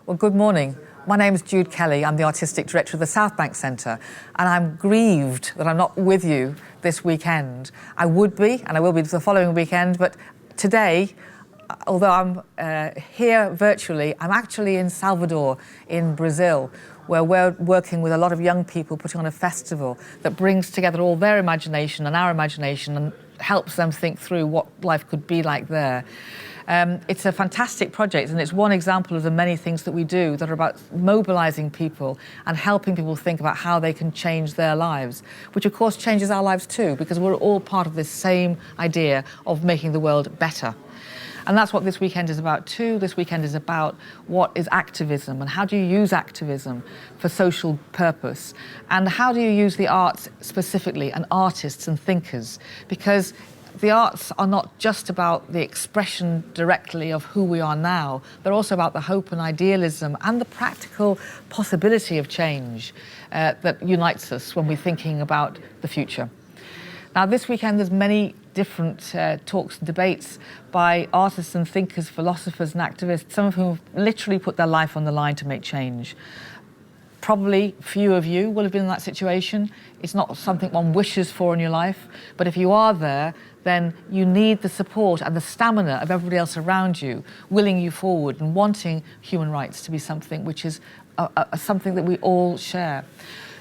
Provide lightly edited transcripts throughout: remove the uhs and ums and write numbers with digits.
Well, good morning. My name is Jude Kelly. I'm the Artistic Director of the Southbank Centre, and I'm grieved that I'm not with you this weekend. I would be, and I will be the following weekend, but today, although I'm here virtually, I'm actually in Salvador, in Brazil, where we're working with a lot of young people putting on a festival that brings together all their imagination and our imagination and helps them think through what life could be like there. It's a fantastic project, and it's one example of the many things that we do that are about mobilising people and helping people think about how they can change their lives, which of course changes our lives too, because we're all part of this same idea of making the world better. And that's what this weekend is about too. This weekend is about what is activism and how do you use activism for social purpose, and how do you use the arts specifically and artists and thinkers, because the arts are not just about the expression directly of who we are now, they're also about the hope and idealism and the practical possibility of change that unites us when we're thinking about the future. Now, this weekend there's many different talks and debates by artists and thinkers, philosophers and activists, some of whom have literally put their life on the line to make change. Probably few of you will have been in that situation. It's not something one wishes for in your life, but if you are there, then you need the support and the stamina of everybody else around you, willing you forward and wanting human rights to be something which is something that we all share.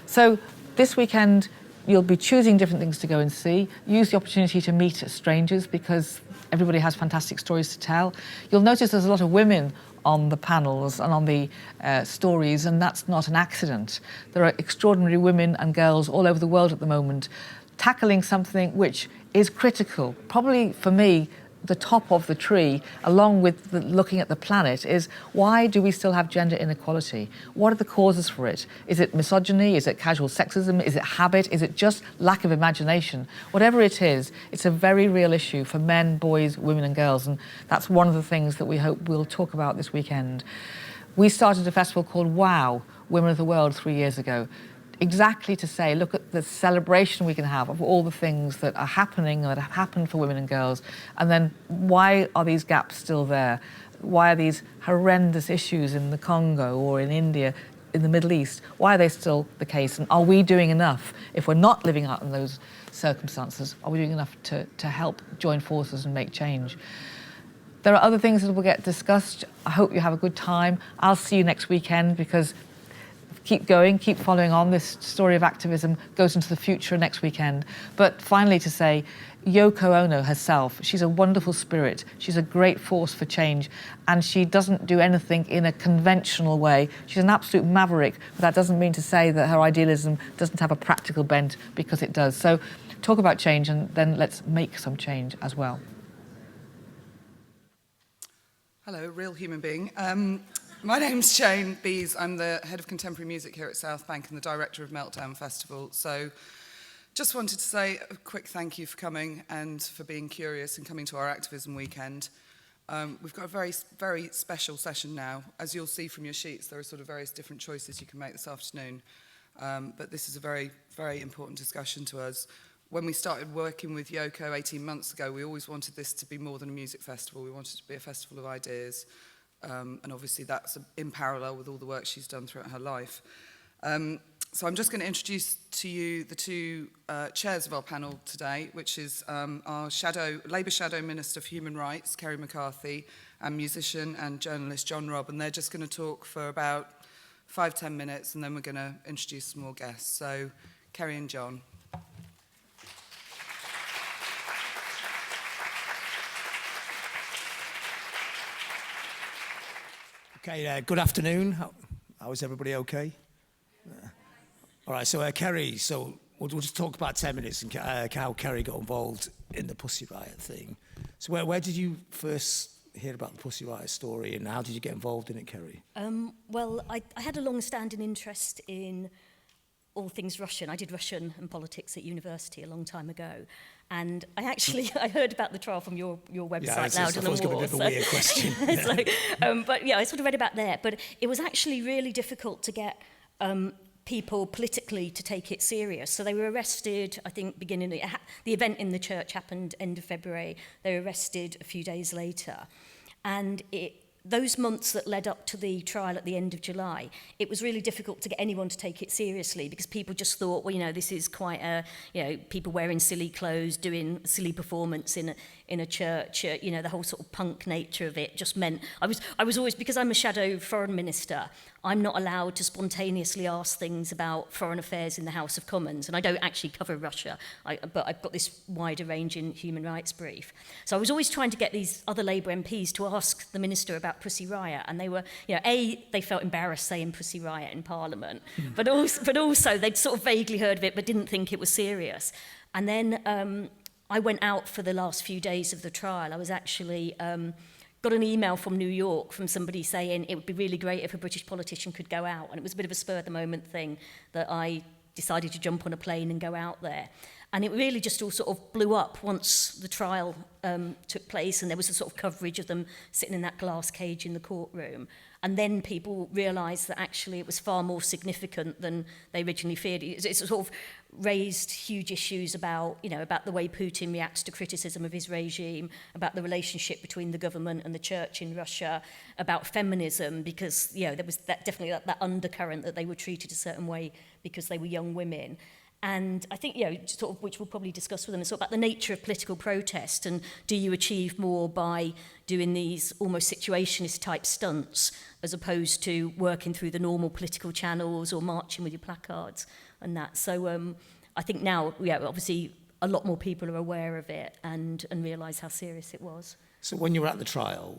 So this weekend, you'll be choosing different things to go and see. Use the opportunity to meet strangers because everybody has fantastic stories to tell. You'll notice there's a lot of women on the panels and on the stories, and that's not an accident. There are extraordinary women and girls all over the world at the moment tackling something which is critical. Probably for me, the top of the tree, along with looking at the planet, is why do we still have gender inequality? What are the causes for it? Is it misogyny? Is it casual sexism? Is it habit? Is it just lack of imagination? Whatever it is, it's a very real issue for men, boys, women and girls, and that's one of the things that we hope we'll talk about this weekend. We started a festival called WOW, Women of the World, 3 years ago, exactly to say, look at the celebration we can have of all the things that are happening, that have happened for women and girls, and then why are these gaps still there? Why are these horrendous issues in the Congo or in India, in the Middle East, why are they still the case? And are we doing enough? If we're not living out in those circumstances, are we doing enough to help join forces and make change? There are other things that will get discussed. I hope you have a good time. I'll see you next weekend, because keep going, keep following on. This story of activism goes into the future next weekend. But finally to say, Yoko Ono herself, she's a wonderful spirit. She's a great force for change, and she doesn't do anything in a conventional way. She's an absolute maverick, but that doesn't mean to say that her idealism doesn't have a practical bent, because it does. So talk about change, and then let's make some change as well. Hello, real human being. My name's Jane Bees. I'm the head of contemporary music here at Southbank and the director of Meltdown Festival. So just wanted to say a quick thank you for coming and for being curious and coming to our Activism Weekend. We've got a very, very special session now. As you'll see from your sheets, there are sort of various different choices you can make this afternoon. But this is a very, very important discussion to us. When we started working with Yoko 18 months ago, we always wanted this to be more than a music festival. We wanted it to be a festival of ideas. And obviously that's in parallel with all the work she's done throughout her life. So I'm just going to introduce to you the two chairs of our panel today, which is our Labour Shadow Minister for Human Rights, Kerry McCarthy, and musician and journalist Robb. And they're just going to talk for about 5-10 minutes, and then we're going to introduce some more guests. So Kerry and John. Okay, good afternoon. How is everybody okay? All right, so Kerry, so we'll just talk about 10 minutes and how Kerry got involved in the Pussy Riot thing. So where did you first hear about the Pussy Riot story, and how did you get involved in it, Kerry? Well, I had a long-standing interest in all things Russian. I did Russian and politics at university a long time ago. And I heard about the trial from your website, Louder Than War. Yeah, it's a weird question. But yeah, I sort of read about there. But it was actually really difficult to get people politically to take it serious. So they were arrested, I think, the event in the church happened end of February. They were arrested a few days later. And those months that led up to the trial at the end of July, it was really difficult to get anyone to take it seriously because people just thought, well, you know, this is quite a, you know, people wearing silly clothes, doing silly performance in a church, you know, the whole sort of punk nature of it just meant, I was always, because I'm a shadow foreign minister, I'm not allowed to spontaneously ask things about foreign affairs in the House of Commons, and I don't actually cover Russia, but I've got this wider ranging human rights brief. So I was always trying to get these other Labour MPs to ask the minister about Pussy Riot, and they were, you know, they felt embarrassed saying Pussy Riot in Parliament, but also they'd sort of vaguely heard of it but didn't think it was serious. And then I went out for the last few days of the trial. I was actually got an email from New York from somebody saying it would be really great if a British politician could go out, and it was a bit of a spur-of-the-moment thing that I decided to jump on a plane and go out there. And it really just all sort of blew up once the trial took place, and there was a sort of coverage of them sitting in that glass cage in the courtroom. And then people realised that actually it was far more significant than they originally feared. It sort of raised huge issues about, you know, about the way Putin reacts to criticism of his regime, about the relationship between the government and the church in Russia, about feminism, because, you know, there was definitely that undercurrent that they were treated a certain way because they were young women. And I think, you know, sort of, which we'll probably discuss with them, is sort of about the nature of political protest, and do you achieve more by doing these almost situationist type stunts as opposed to working through the normal political channels or marching with your placards and that. So I think now, yeah, obviously a lot more people are aware of it and realise how serious it was. So when you were at the trial,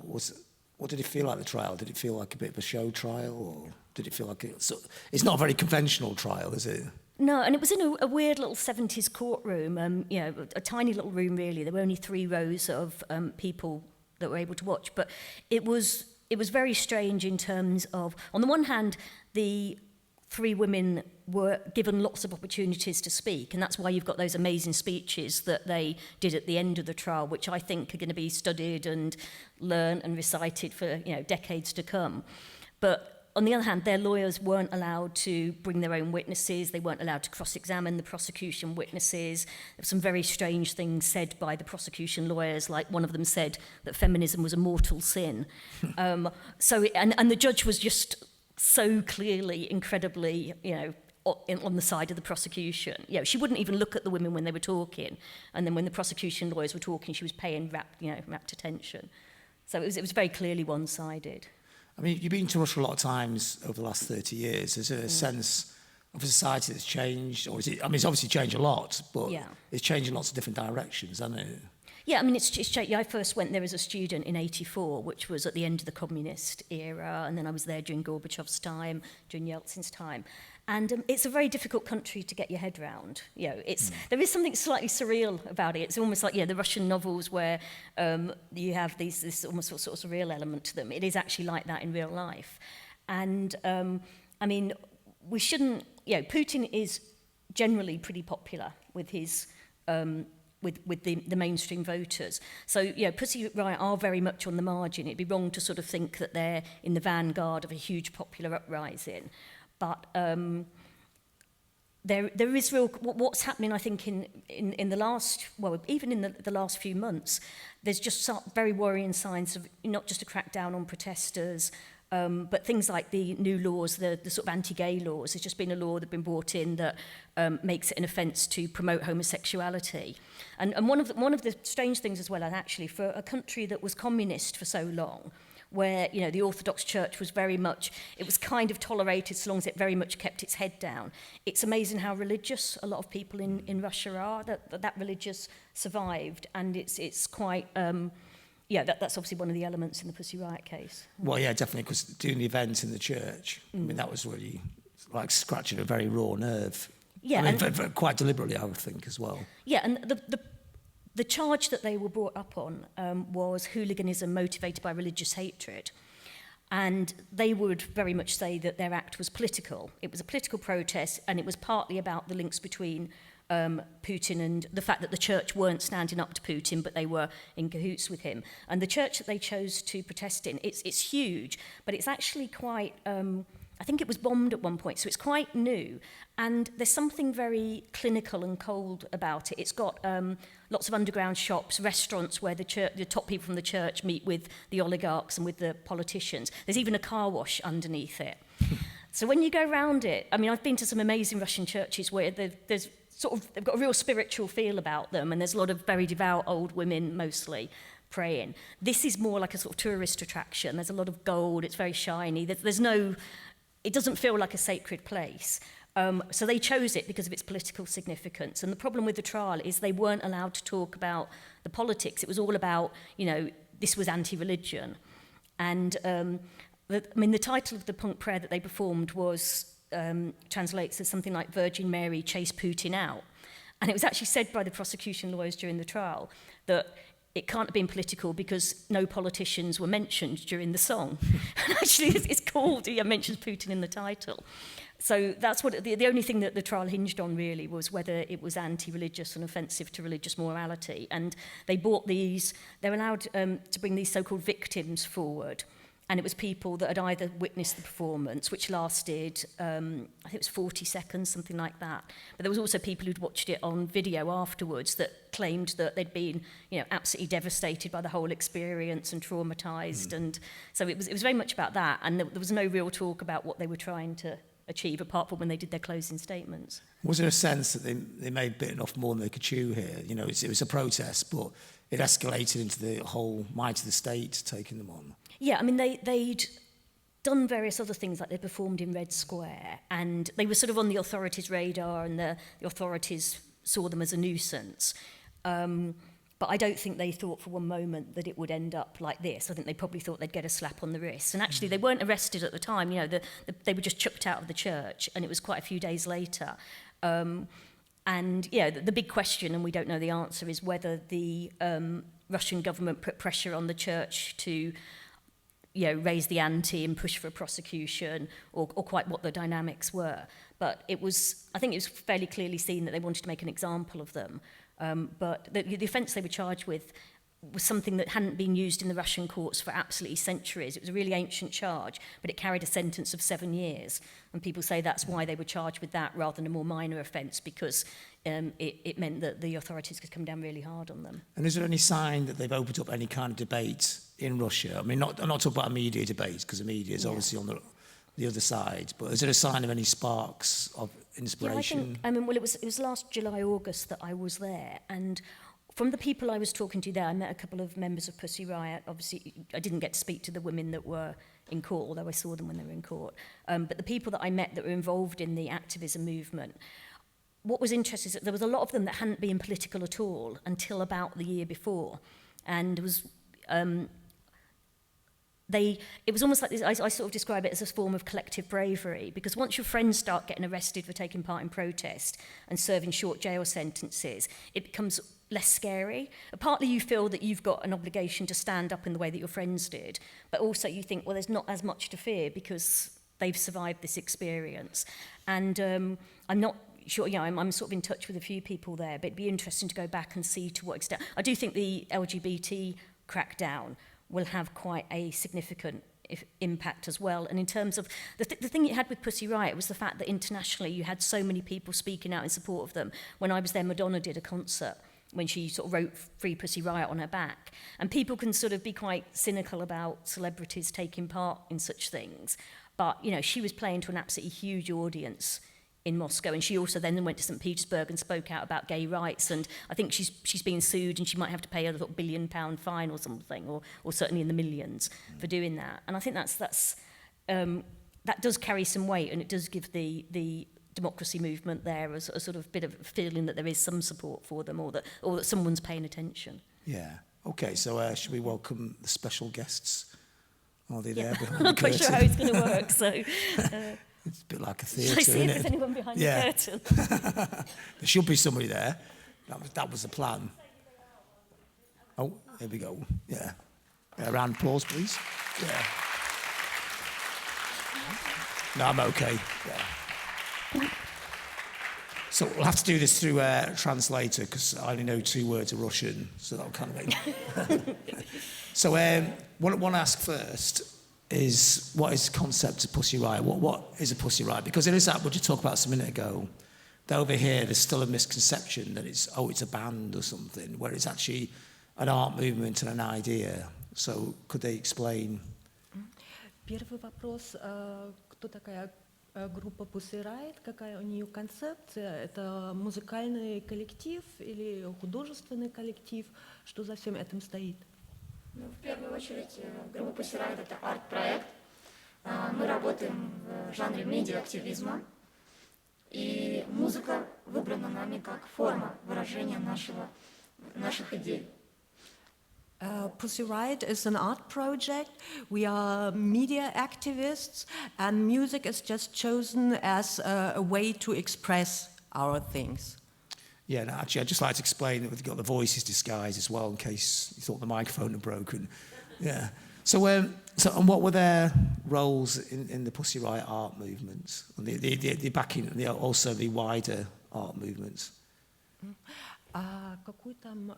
what did it feel like, the trial? Did it feel like a bit of a show trial, or did it feel like it's not a very conventional trial, is it? No, and it was in a weird little 70s courtroom, you know, a tiny little room really. There were only 3 rows of people that were able to watch, but it was very strange in terms of, on the one hand, the 3 women were given lots of opportunities to speak, and that's why you've got those amazing speeches that they did at the end of the trial, which I think are going to be studied and learned and recited for, you know, decades to come. But on the other hand, their lawyers weren't allowed to bring their own witnesses. They weren't allowed to cross-examine the prosecution witnesses. There were some very strange things said by the prosecution lawyers, like one of them said that feminism was a mortal sin. And the judge was just so clearly, incredibly, you know, on the side of the prosecution. You know, she wouldn't even look at the women when they were talking, and then when the prosecution lawyers were talking, she was paying rapt attention. So it was very clearly one-sided. I mean, you've been to Russia a lot of times over the last 30 years. Is there a sense of a society that's changed? Or is it, I mean, it's obviously changed a lot, but it's changed in lots of different directions, hasn't it? Yeah, I mean, it's changed. I first went there as a student in '84, which was at the end of the communist era, and then I was there during Gorbachev's time, during Yeltsin's time. And it's a very difficult country to get your head around. You know, there is something slightly surreal about it. It's almost like, the Russian novels where you have this almost sort of surreal element to them. It is actually like that in real life. And I mean, we shouldn't, Putin is generally pretty popular with his with the mainstream voters. So, Pussy Riot are very much on the margin. It'd be wrong to sort of think that they're in the vanguard of a huge popular uprising. But there is real, what's happening, I think, in the last, well, even in the last few months, there's just some very worrying signs of not just a crackdown on protesters, but things like the new laws, the sort of anti-gay laws. There's just been a law that's been brought in that makes it an offence to promote homosexuality. And one of the strange things as well, and actually, for a country that was communist for so long, where the Orthodox Church was very much, it was kind of tolerated so long as it very much kept its head down. It's amazing how religious a lot of people in Russia are, that religious survived, and it's quite, that's obviously one of the elements in the Pussy Riot case. Well, yeah, definitely, because doing the event in the church, I mean, that was really like scratching a very raw nerve. Yeah, I mean, quite deliberately, I would think, as well. Yeah, and the charge that they were brought up on was hooliganism motivated by religious hatred. And they would very much say that their act was political. It was a political protest, and it was partly about the links between Putin and the fact that the church weren't standing up to Putin, but they were in cahoots with him. And the church that they chose to protest in, it's huge, but it's actually quite I think it was bombed at one point, so it's quite new. And there's something very clinical and cold about it. It's got lots of underground shops, restaurants where the top people from the church meet with the oligarchs and with the politicians. There's even a car wash underneath it. So when you go around it, I mean, I've been to some amazing Russian churches where they've got a real spiritual feel about them, and there's a lot of very devout old women mostly praying. This is more like a sort of tourist attraction. There's a lot of gold, it's very shiny. It doesn't feel like a sacred place. So they chose it because of its political significance. And the problem with the trial is they weren't allowed to talk about the politics. It was all about, this was anti-religion. And the title of the punk prayer that they performed translates as something like Virgin Mary chased Putin out. And it was actually said by the prosecution lawyers during the trial that it can't have been political because no politicians were mentioned during the song. And actually, it's called, it mentions Putin in the title. So that's what the only thing that the trial hinged on really was whether it was anti-religious and offensive to religious morality. And they they're allowed to bring these so-called victims forward. And it was people that had either witnessed the performance, which lasted, I think it was 40 seconds, something like that. But there was also people who'd watched it on video afterwards that claimed that they'd been, absolutely devastated by the whole experience and traumatized. And so it was very much about that. And there was no real talk about what they were trying to achieve, apart from when they did their closing statements. Was there a sense that they may have bitten off more than they could chew here? It was a protest, but it escalated into the whole might of the state taking them on. Yeah, I mean, they'd done various other things, like they performed in Red Square, and they were sort of on the authorities' radar, and the authorities saw them as a nuisance. But I don't think they thought for one moment that it would end up like this. I think they probably thought they'd get a slap on the wrist. And actually, they weren't arrested at the time. They were just chucked out of the church, and it was quite a few days later. The big question, and we don't know the answer, is whether the Russian government put pressure on the church to raise the ante and push for a prosecution, or quite what the dynamics were. But I think it was fairly clearly seen that they wanted to make an example of them. But the offence they were charged with was something that hadn't been used in the Russian courts for absolutely centuries. It was a really ancient charge, but it carried a sentence of 7 years. And people say that's why they were charged with that rather than a more minor offence, because it meant that the authorities could come down really hard on them. And is there any sign that they've opened up any kind of debate in Russia? I mean, I'm not talking about a media debate, because the media is obviously on the other side, but is there a sign of any sparks of inspiration? Yeah, it was last July, August that I was there, and from the people I was talking to there, I met a couple of members of Pussy Riot. Obviously, I didn't get to speak to the women that were in court, although I saw them when they were in court. But the people that I met that were involved in the activism movement, what was interesting is that there was a lot of them that hadn't been political at all until about the year before. And it was almost like this, I sort of describe it as a form of collective bravery, because once your friends start getting arrested for taking part in protest and serving short jail sentences, it becomes less scary. Partly you feel that you've got an obligation to stand up in the way that your friends did, but also you think, well, there's not as much to fear because they've survived this experience. And I'm not sure, I'm sort of in touch with a few people there, but it'd be interesting to go back and see to what extent. I do think the LGBT crackdown will have quite a significant impact as well. And in terms of the thing you had with Pussy Riot was the fact that internationally you had so many people speaking out in support of them. When I was there, Madonna did a concert when she sort of wrote Free Pussy Riot on her back. And people can sort of be quite cynical about celebrities taking part in such things. But, she was playing to an absolutely huge audience in Moscow, and she also then went to St. Petersburg and spoke out about gay rights, and I think she's being sued and she might have to pay a £1 billion fine or something, or certainly in the millions for doing that. And I think that does carry some weight, and it does give the democracy movement there a sort of bit of a feeling that there is some support for them, or that someone's paying attention. Yeah. Okay, so should we welcome the special guests? Are they there behind I'm not quite sure how it's going to work, so... It's a bit like a theatre, Shall I see isn't if it? there's anyone behind the curtain? There should be somebody there. That was the plan. Oh, here we go. Yeah. A round of applause, please. Yeah. No, I'm okay. Yeah. So we'll have to do this through a translator, because I only know 2 words of Russian, so that'll kind of make... So what I want to ask first, is what is the concept of Pussy Riot? What is a Pussy Riot? Because there is that, what you talked about a minute ago, that over here there's still a misconception that it's a band or something, where it's actually an art movement and an idea. So could they explain? Первый вопрос, кто такая группа Pussy Riot, какая у нее концепция? Это музыкальный коллектив или художественный коллектив? Что за всем этим стоит? Ну, в первую очередь, группа Pussy Riot — это арт-проект. Мы работаем в жанре медиа-активизма, и музыка выбрана нами как форма выражения наших идей. Pussy Riot is an art project. We are media activists, and music is just chosen as a way to express our things. Yeah, no, actually, I'd just like to explain that we've got the voices disguised as well, in case you thought the microphone had broken. Yeah. So and what were their roles in the Pussy Riot art movement, and the backing, and also the wider art movements? А какую там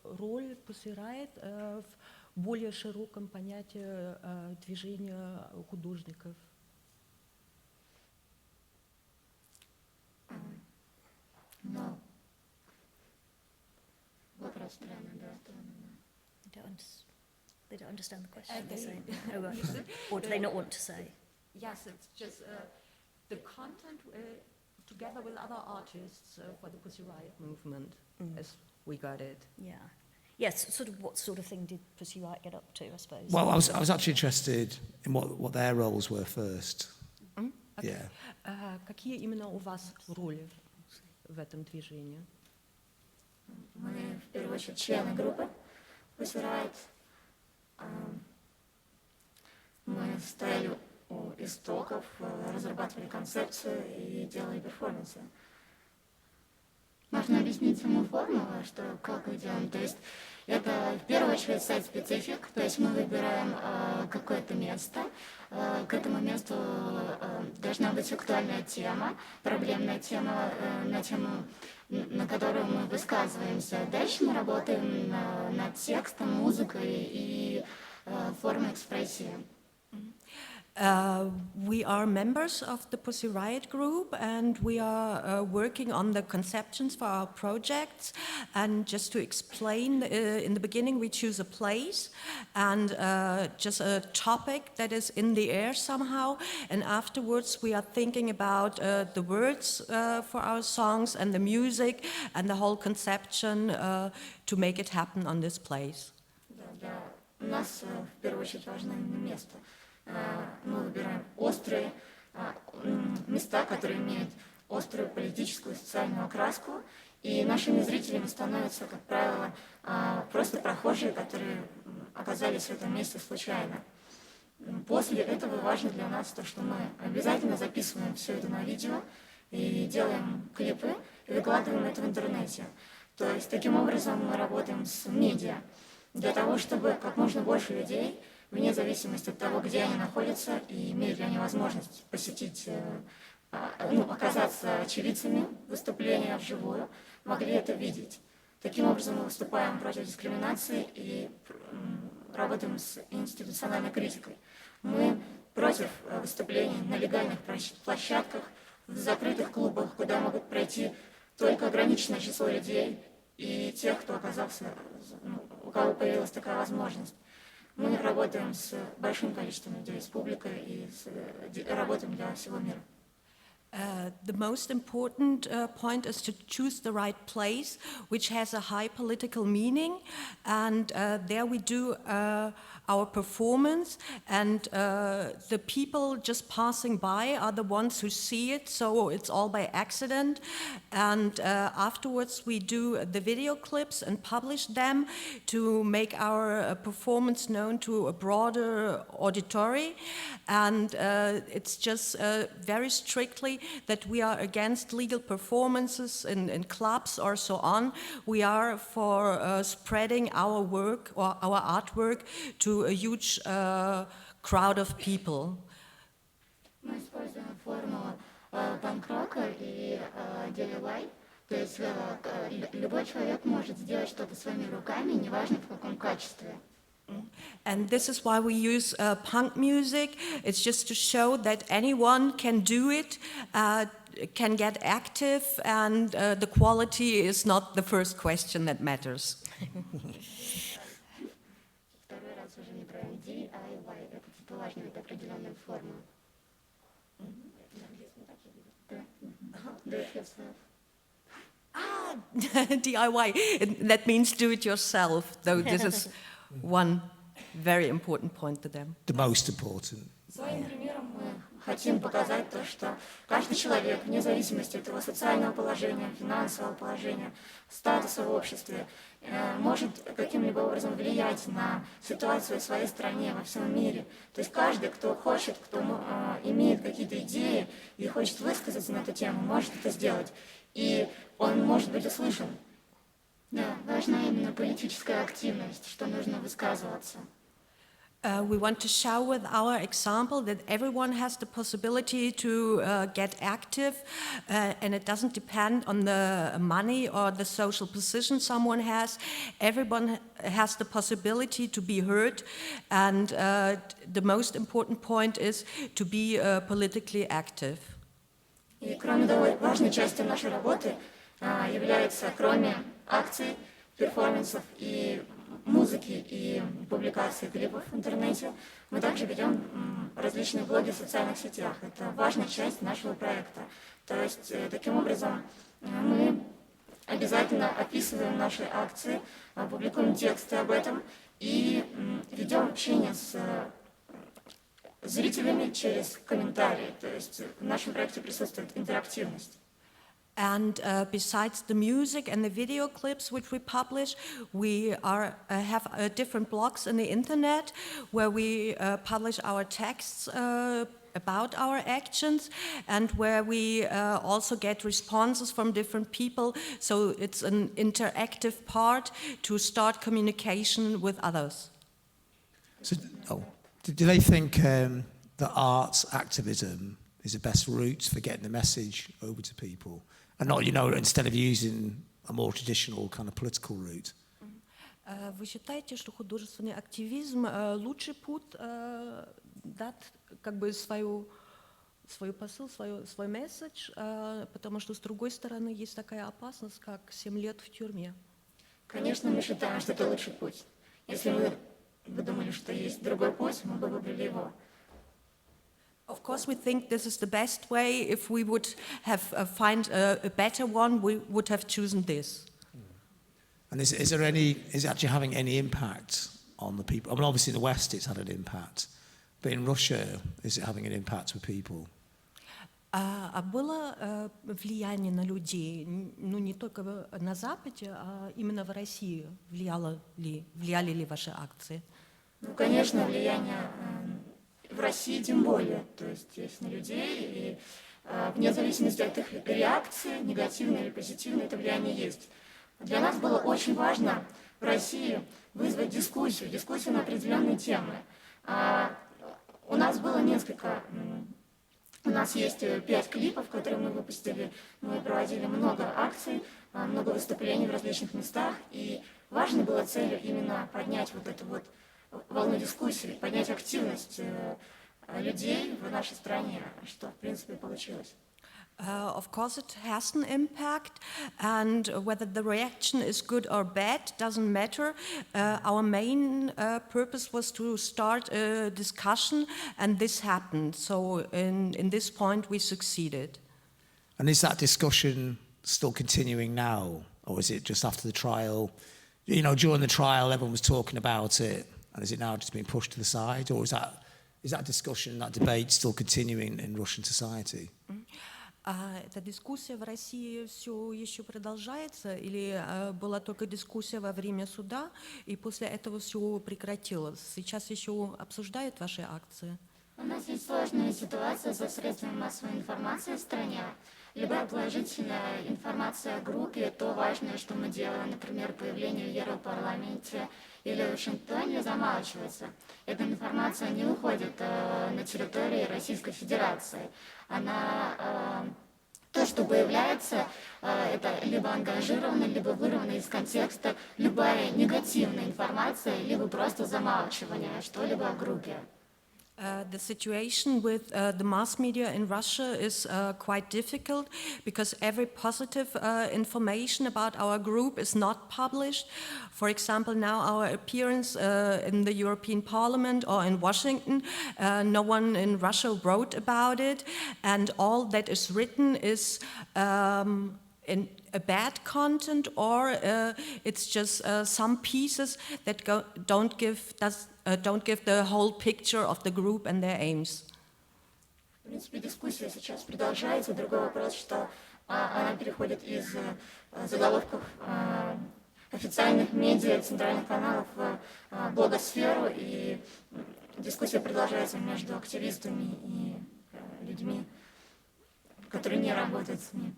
роль Pussy Riot в более широком понятии движения художников? Но вопрос странный, да. They don't understand the question. They're saying, oh, right. Or do they not want to say? Yes, it's just the content together with other artists for the Pussy Riot movement, as we got it. Yeah. Yes, sort of what sort of thing did Pussy Riot get up to, I suppose? Well, I was actually interested in what their roles were first. Okay. Yeah. Какие именно у вас роли в этом движении? Мы, в первую очередь, члены группы Pussy Riot. Мы стояли у истоков, разрабатывали концепцию и делали перформансы. Можно объяснить саму формулу, что как мы делаем. То есть это в первую очередь сайт-специфик, то есть мы выбираем какое-то место. К этому месту должна быть актуальная тема, проблемная тема, на тему, на которую мы высказываемся. Дальше мы работаем над текстом, музыкой и формой экспрессии. We are members of the Pussy Riot group, and we are working on the conceptions for our projects. And just to explain, in the beginning we choose a place and just a topic that is in the air somehow, and afterwards we are thinking about the words for our songs and the music and the whole conception to make it happen on this place. Для нас в первую очередь важно именно место. Мы выбираем острые места, которые имеют острую политическую и социальную окраску, и нашими зрителями становятся, как правило, просто прохожие, которые оказались в этом месте случайно. После этого важно для нас то, что мы обязательно записываем все это на видео и делаем клипы и выкладываем это в интернете. То есть таким образом мы работаем с медиа для того, чтобы как можно больше людей, вне зависимости от того, где они находятся и имеют ли они возможность посетить, оказаться очевидцами выступления вживую, могли это видеть. Таким образом мы выступаем против дискриминации и работаем с институциональной критикой. Мы против выступлений на легальных площадках, в закрытых клубах, куда могут пройти только ограниченное число людей и тех, кто оказался, у кого появилась такая возможность. Мы работаем с большим количеством людей, с публикой и работаем для всего мира. The most important point is to choose the right place, which has a high political meaning, and there we do our performance, and the people just passing by are the ones who see it, so it's all by accident, and afterwards we do the video clips and publish them to make our performance known to a broader auditory, and it's just very strictly that we are against legal performances in clubs or so on. We are for spreading our work or our artwork to a huge crowd of people. Мы используем формулу панк-рока и DIY. То есть любой человек может сделать что-то своими руками, неважно в каком качестве. And this is why we use punk music. It's just to show that anyone can do it, can get active, and the quality is not the first question that matters. Второй раз уже не про DIY, это типа важно, это определенная форма. DIY, that means do it yourself, though this is one very important point to them. The most important. Своим примером мы хотим показать то, что каждый человек, вне зависимости от его социального положения, финансового положения, статуса в обществе, может каким-либо образом влиять на ситуацию в своей стране, во всем мире. То есть каждый, кто хочет, кто имеет какие-то идеи и хочет высказаться на эту тему, может это сделать. И он может быть услышан. Да, важна именно политическая активность, что нужно высказываться. We want to show with our example that everyone has the possibility to get active, and it doesn't depend on the money or the social position someone has. Everyone has the possibility to be heard, and the most important point is to be politically active. И кроме того, важной частью нашей работы является, кроме акций, перформансов и музыки и публикации клипов в интернете, мы также ведем различные блоги в социальных сетях. Это важная часть нашего проекта. То есть таким образом мы обязательно описываем наши акции, публикуем тексты об этом и ведем общение с зрителями через комментарии. То есть в нашем проекте присутствует интерактивность. And besides the music and the video clips which we publish, we have different blogs on the internet where we publish our texts about our actions and where we also get responses from different people. So it's an interactive part to start communication with others. So, do they think that arts activism is the best route for getting the message over to people? And not, instead of using a more traditional kind of political route. Вы считаете, что художественный активизм лучший путь дать как бы свой посыл, свой месседж, потому что с другой стороны есть такая опасность, как 7 лет в тюрьме? Конечно, мы считаем, что это лучший путь. Если вы думали, что есть другой путь, мы бы выбрали его. Of course, we think this is the best way. If we would have find a better one, we would have chosen this. And is it actually having any impact on the people? I mean, obviously in the West it's had an impact, but in Russia, is it having an impact with people? А было влияние на людей, не только на Западе, а именно в России? Влияли ли ваши акции? Ну, конечно, влияние в России тем более, то есть на людей, и вне зависимости от их реакции, негативной или позитивной, это влияние есть. Для нас было очень важно в России вызвать дискуссию на определенные темы. У нас было у нас есть 5 клипов, которые мы выпустили, мы проводили много акций, много выступлений в различных местах, и важной была целью именно поднять вот эту вот волну дискуссии, поднять активность людей в нашей стране, что, в принципе, получилось. Of course, it has an impact, and whether the reaction is good or bad doesn't matter. Our main purpose was to start a discussion, and this happened. So, in this point, we succeeded. And is that discussion still continuing now, or is it just after the trial? During the trial, everyone was talking about it. And is it now just being pushed to the side, or is that discussion, that debate still continuing in Russian society? Эта дискуссия в России все еще продолжается, или была только дискуссия во время суда, и после этого все прекратилось? Сейчас еще обсуждают ваши акции? У нас есть сложная ситуация со средствами массовой информации в стране. Любая положительная информация о группе, то важное, что мы делаем, например, появление в Европарламенте или в Вашингтоне, замалчивается. Эта информация не уходит на территории Российской Федерации. Она То, что появляется, это либо ангажированно, либо вырвано из контекста любая негативная информация, либо просто замалчивание что-либо о группе. The situation with the mass media in Russia is quite difficult because every positive information about our group is not published. For example, now our appearance in the European Parliament or in Washington, no one in Russia wrote about it, and all that is written is in a bad content, or it's just some pieces that don't give the whole picture of the group and their aims. В принципе, дискуссия сейчас продолжается. Другой вопрос, что она переходит из заголовков официальных медиа, центральных каналов в блогосферу, и дискуссия продолжается между активистами и людьми, которые не работают с ней.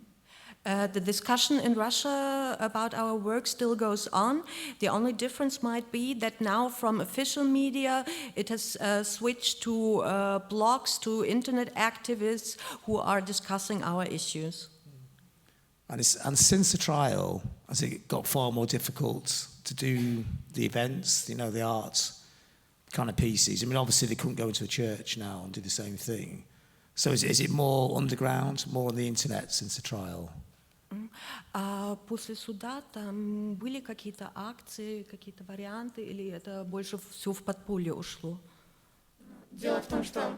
The discussion in Russia about our work still goes on. The only difference might be that now from official media it has switched to blogs, to internet activists who are discussing our issues. And since the trial, has it got far more difficult to do the events, you know, the arts kind of pieces? I mean, obviously they couldn't go into a church now and do the same thing. So is it more underground, more on the internet since the trial? А после суда там были какие-то акции, какие-то варианты, или это больше все в подполье ушло? Дело в том, что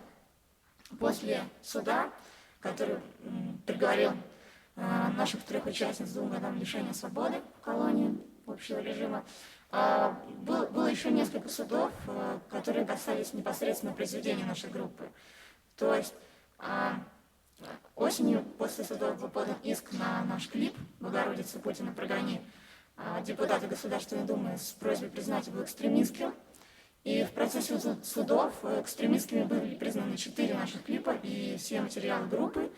после суда, который приговорил наших 3 участниц к 2 годам лишения свободы в колонии общего режима, было еще несколько судов, которые касались непосредственно произведения нашей группы. То есть осенью после судов был подан иск на наш клип «Богородица, Путина, прогони» депутаты Государственной Думы с просьбой признать его экстремистским. И в процессе судов экстремистскими были признаны 4 наших клипа и все материалы группы,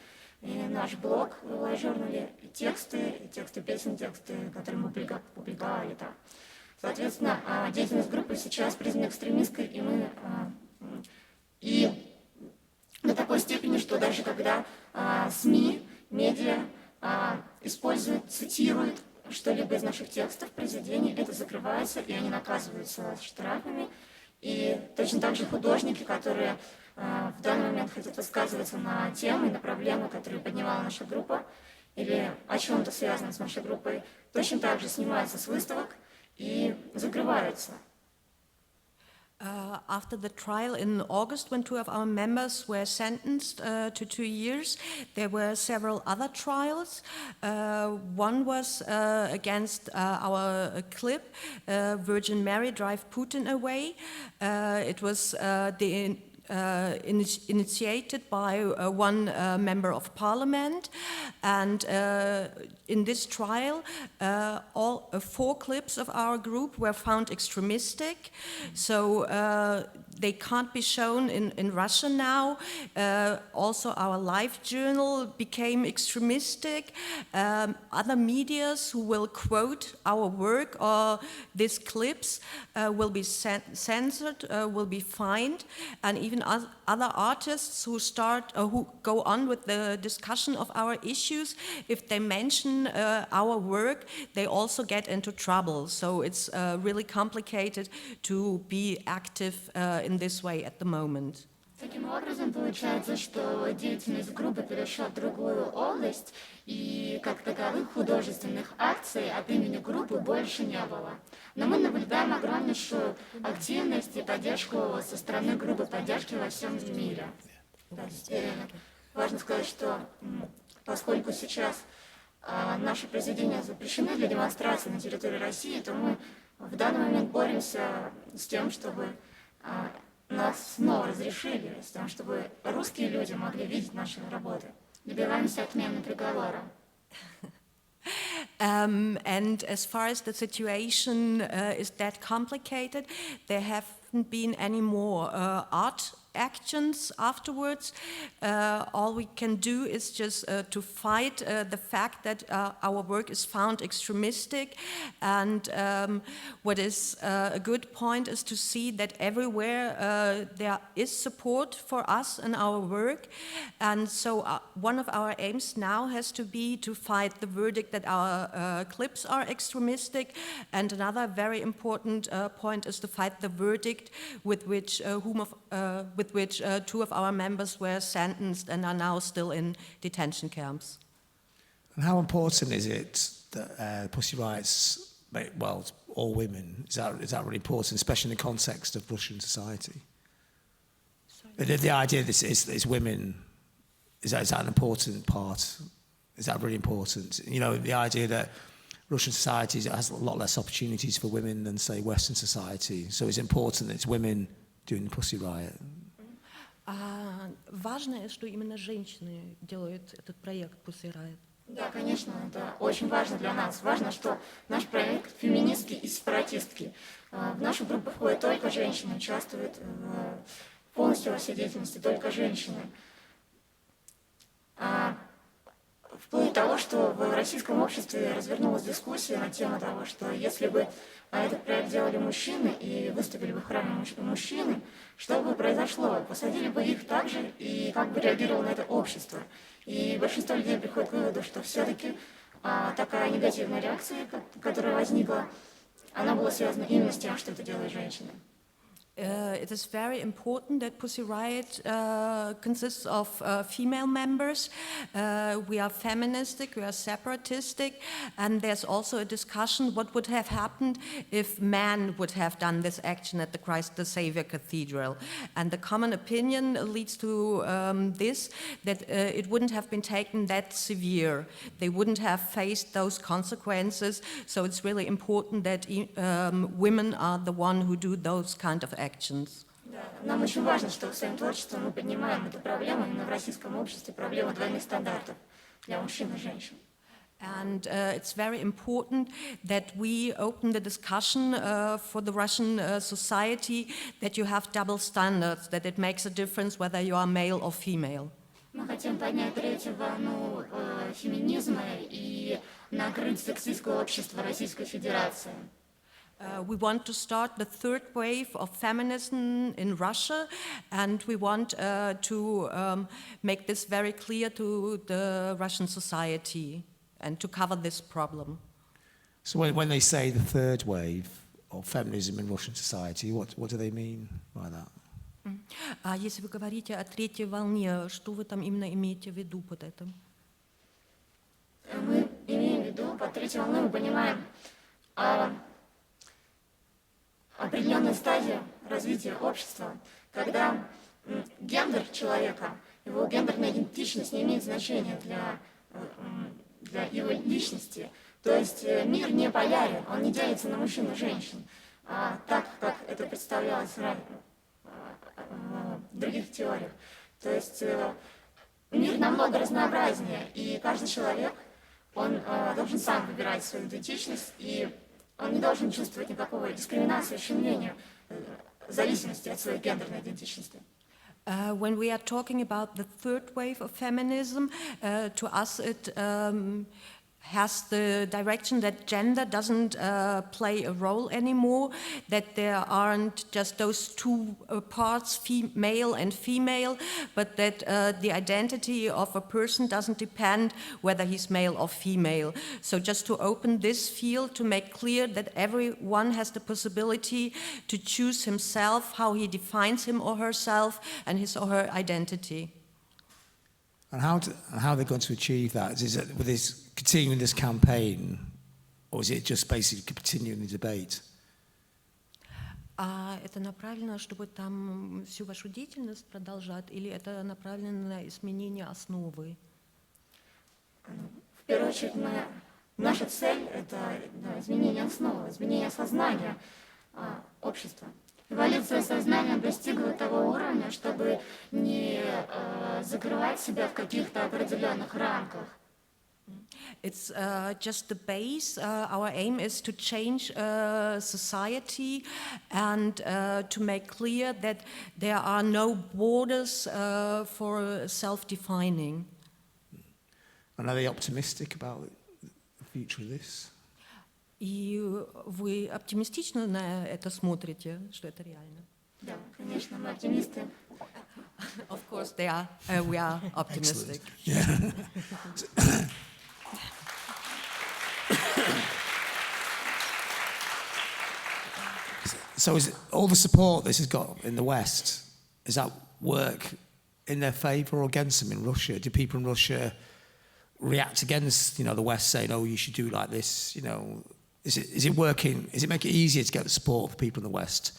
и наш блог в iJournal, и тексты песен, тексты, которые мы публиковали там. Соответственно, деятельность группы сейчас признана экстремистской, и до такой степени, что даже когда СМИ, медиа используют, цитируют что-либо из наших текстов, произведений, это закрывается, и они наказываются штрафами. И точно так же художники, которые в данный момент хотят высказываться на темы, на проблемы, которые поднимала наша группа, или о чем-то связанном с нашей группой, точно так же снимаются с выставок и закрываются. After the trial in August, when 2 of our members were sentenced to 2 years, there were several other trials. One was against our clip, Virgin Mary, Drive Putin Away. It was initiated by one member of parliament, and in this trial all 4 clips of our group were found extremistic, so they can't be shown in Russia now. Also our live journal became extremistic. Other medias who will quote our work or these clips will be censored, will be fined, and even other artists who go on with the discussion of our issues, if they mention our work, they also get into trouble. So it's really complicated to be active in this way at the moment. Таким образом, получается, что деятельность группы перешла в другую область, и как таковых художественных акций от имени группы больше не было. Но мы наблюдаем огромнейшую активность и поддержку со стороны группы поддержки во всем мире. То есть, важно сказать, что поскольку сейчас наши произведения запрещены для демонстрации на территории России, то мы в данный момент боремся с тем, чтобы нас снова разрешили, с тем, чтобы русские люди могли видеть наши работы. Добиваемся отмены приговора. And as far as the situation is that complicated, there haven't been any more art actions afterwards. All we can do is just to fight the fact that our work is found extremistic. And what is a good point is to see that everywhere there is support for us and our work. And so one of our aims now has to be to fight the verdict that our clips are extremistic. And another very important point is to fight the verdict with which two of our members were sentenced and are now still in detention camps. And how important is it that Pussy Riot's, well, all women, is that really important, especially in the context of Russian society? The idea that it's women, is that an important part? Is that really important? You know, the idea that Russian society has a lot less opportunities for women than, say, Western society. So it's important that it's women doing the Pussy Riot. Важно, что именно женщины делают этот проект Pussy Riot. Да, конечно, это очень важно для нас. Важно, что наш проект феминистский и сепаратистский. В нашу группу входят только женщины, участвуют полностью во всей деятельности только женщины. Вплоть до того, что в российском обществе развернулась дискуссия на тему того, что если бы этот проект делали мужчины и выступили бы в храме мужчины, что бы произошло? Посадили бы их так же, и как бы реагировало на это общество? И большинство людей приходит к выводу, что все-таки такая негативная реакция, которая возникла, она была связана именно с тем, что это делают женщины. It is very important that Pussy Riot consists of female members. We are feministic, we are separatistic, and there's also a discussion what would have happened if men would have done this action at the Christ the Savior Cathedral. And the common opinion leads to this, that it wouldn't have been taken that severe. They wouldn't have faced those consequences. So it's really important that women are the one who do those kind of actions. Да, нам очень важно, что своим творчеством мы поднимаем эту проблему именно в российском обществе, проблему двойных стандартов для мужчин и женщин. And it's very important that we open the discussion for the Russian society that you have double standards, that it makes a difference whether you are male or female. Мы хотим поднять третью волну феминизма и накрыть сексистское общество Российской Федерации. We want to start the third wave of feminism in Russia, and we want to make this very clear to the Russian society and to cover this problem. So when they say the third wave of feminism in Russian society, what do they mean by that? А если вы говорите о третьей волне, что вы там именно имеете в виду под этим? Мы имеем в виду, под третьей волной мы понимаем определенная стадия развития общества, когда гендер человека, его гендерная идентичность не имеет значения для его личности. То есть мир не полярен, он не делится на мужчин и женщин, так, как это представлялось в других теориях. То есть мир намного разнообразнее, и каждый человек, он должен сам выбирать свою идентичность, и он не должен чувствовать никакого дискриминации, ущемления, зависимости от своей гендерной идентичности. When we are talking about the third wave of feminism, to us it has the direction that gender doesn't play a role anymore, that there aren't just those two parts, male and female, but that the identity of a person doesn't depend whether he's male or female. So just to open this field to make clear that everyone has the possibility to choose himself, how he defines him or herself, and his or her identity. And how are they going to achieve that? Is it with this continuing this campaign, or is it just basically continuing the debate? Это направлено, чтобы там всю вашу деятельность продолжать, или это направлено на изменение основы? В первую очередь, наша цель – это изменение основы, изменение сознания общества. Эволюция сознания достигла того уровня, чтобы не закрывать себя в каких-то определенных рамках. It's just the base. Our aim is to change society and to make clear that there are no borders for self-defining. And are they optimistic about the future of this? И вы оптимистично на это смотрите, что это реально? Да, конечно, мы оптимисты. Of course, we are optimistic. Yeah. So is it, all the support this has got in the West, does that work in their favour or against them in Russia? Do people in Russia react against, the West saying, oh, you should do like this, Is it working? Is it making it easier to get the support for people in the West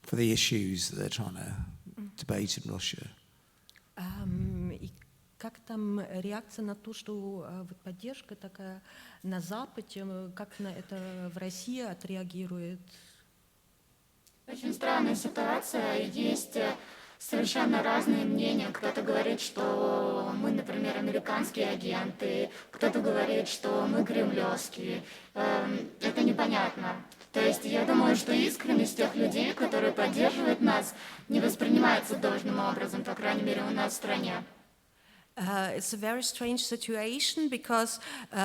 for the issues that they're trying to debate in Russia? И как там реакция на то, что вот поддержка такая на Западе, как на это в России отреагирует? Очень странная ситуация. Есть совершенно разные мнения. Кто-то говорит, что мы, например, американские агенты, кто-то говорит, что мы кремлевские. Это непонятно. То есть я думаю, что искренность тех людей, которые поддерживают нас, не воспринимается должным образом, по крайней мере, у нас в стране. It's a very strange situation because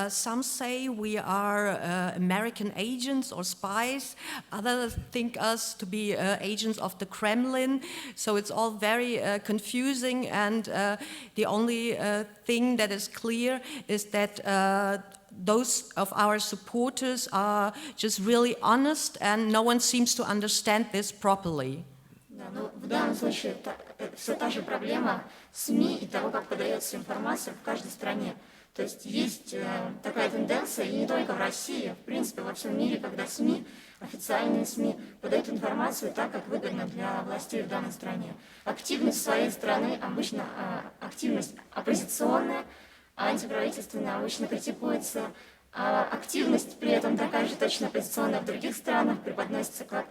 some say we are American agents or spies, others think us to be agents of the Kremlin, so it's all very confusing, and the only thing that is clear is that those of our supporters are just really honest and no one seems to understand this properly. Да, ну, в данном случае все та же проблема СМИ и того, как подается информация в каждой стране. То есть есть такая тенденция, и не только в России, в принципе, во всем мире, когда СМИ, официальные СМИ, подают информацию так, как выгодно для властей в данной стране. Активность своей страны, обычно активность оппозиционная, антиправительственная, обычно критикуется, а активность при этом такая же точно оппозиционная в других странах преподносится как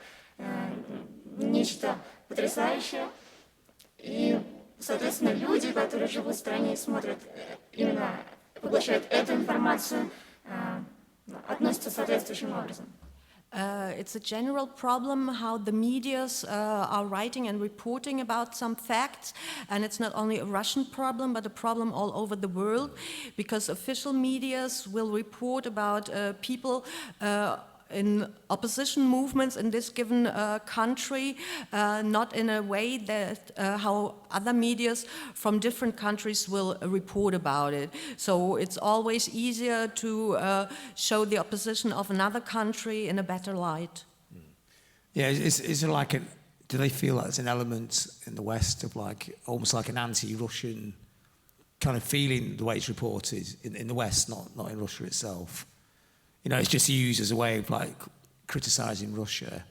нечто потрясающее. И, соответственно, люди, которые живут в стране и смотрят именно, поглощают эту информацию, относятся соответствующим образом. It's a general problem how the medias are writing and reporting about some facts, and it's not only a Russian problem but a problem all over the world, because official medias will report about people in opposition movements in this given country, not in a way that how other medias from different countries will report about it. So it's always easier to show the opposition of another country in a better light. Yeah, is there like do they feel like there's an element in the West of like almost like an anti-Russian kind of feeling the way it's reported in the West, not in Russia itself? It's just used as a way of like criticising Russia.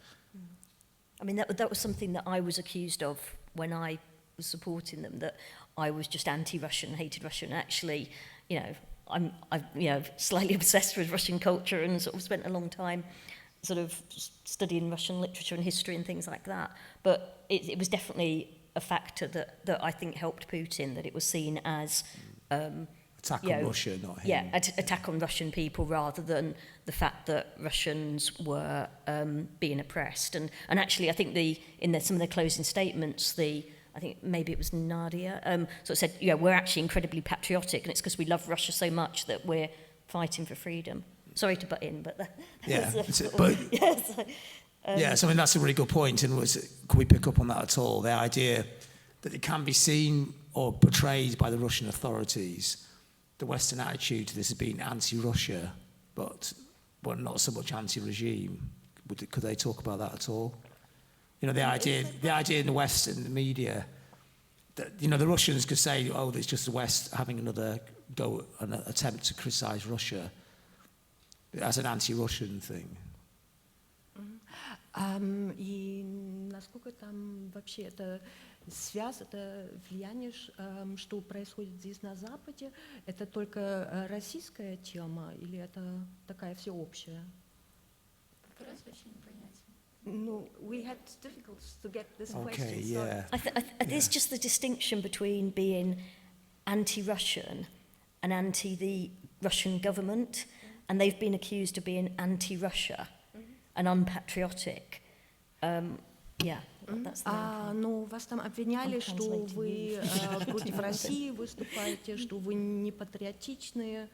I mean, that was something that I was accused of when I was supporting them, that I was just anti-Russian, hated Russian. Actually, I'm slightly obsessed with Russian culture and sort of spent a long time sort of studying Russian literature and history and things like that. But it was definitely a factor that I think helped Putin, that it was seen as attack on Russia, not him. Yeah, attack on Russian people rather than the fact that Russians were being oppressed. And actually, I think in some of their closing statements, I think maybe it was Nadia, sort of said, we're actually incredibly patriotic, and it's because we love Russia so much that we're fighting for freedom. Sorry to butt in, but so I mean that's a really good point. And can we pick up on that at all? The idea that it can be seen or portrayed by the Russian authorities, the Western attitude to this has been anti-Russia, but not so much anti-regime. Could they talk about that at all? The idea in the West and the media that the Russians could say, oh, it's just the West having another go, an attempt to criticise Russia as an anti-Russian thing. И насколько там вообще это связь, это влияние, что происходит здесь на Западе, это только российская тема или это такая всеобщая? No, we had difficulties to get this question. Yeah. There's just the distinction between being anti-Russian and anti the Russian government, and they've been accused of being anti-Russia and unpatriotic. Yeah, that's the main point. Ну, вас там обвиняли, что translating вы you. против России выступаете, что вы не патриотичные.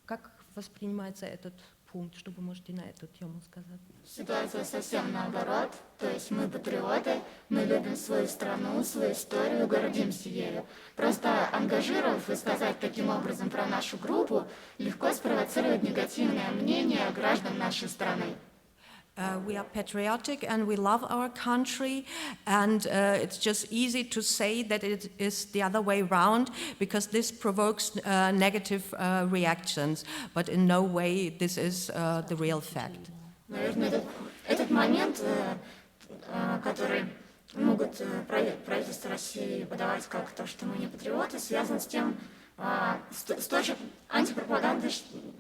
Как воспринимается этот пункт? Что вы можете на эту тему сказать? Ситуация совсем наоборот. То есть мы патриоты, мы любим свою страну, свою историю, гордимся ею. Просто ангажировав и сказать таким образом про нашу группу, легко спровоцировать негативное мнение граждан нашей страны. We are patriotic and we love our country, and it's just easy to say that it is the other way around because this provokes negative reactions, but in no way this is the real fact. Наверное, этот момент, который могут правительство России подавать как то, что мы не патриоты, связан с тем, с той же антипропагандой,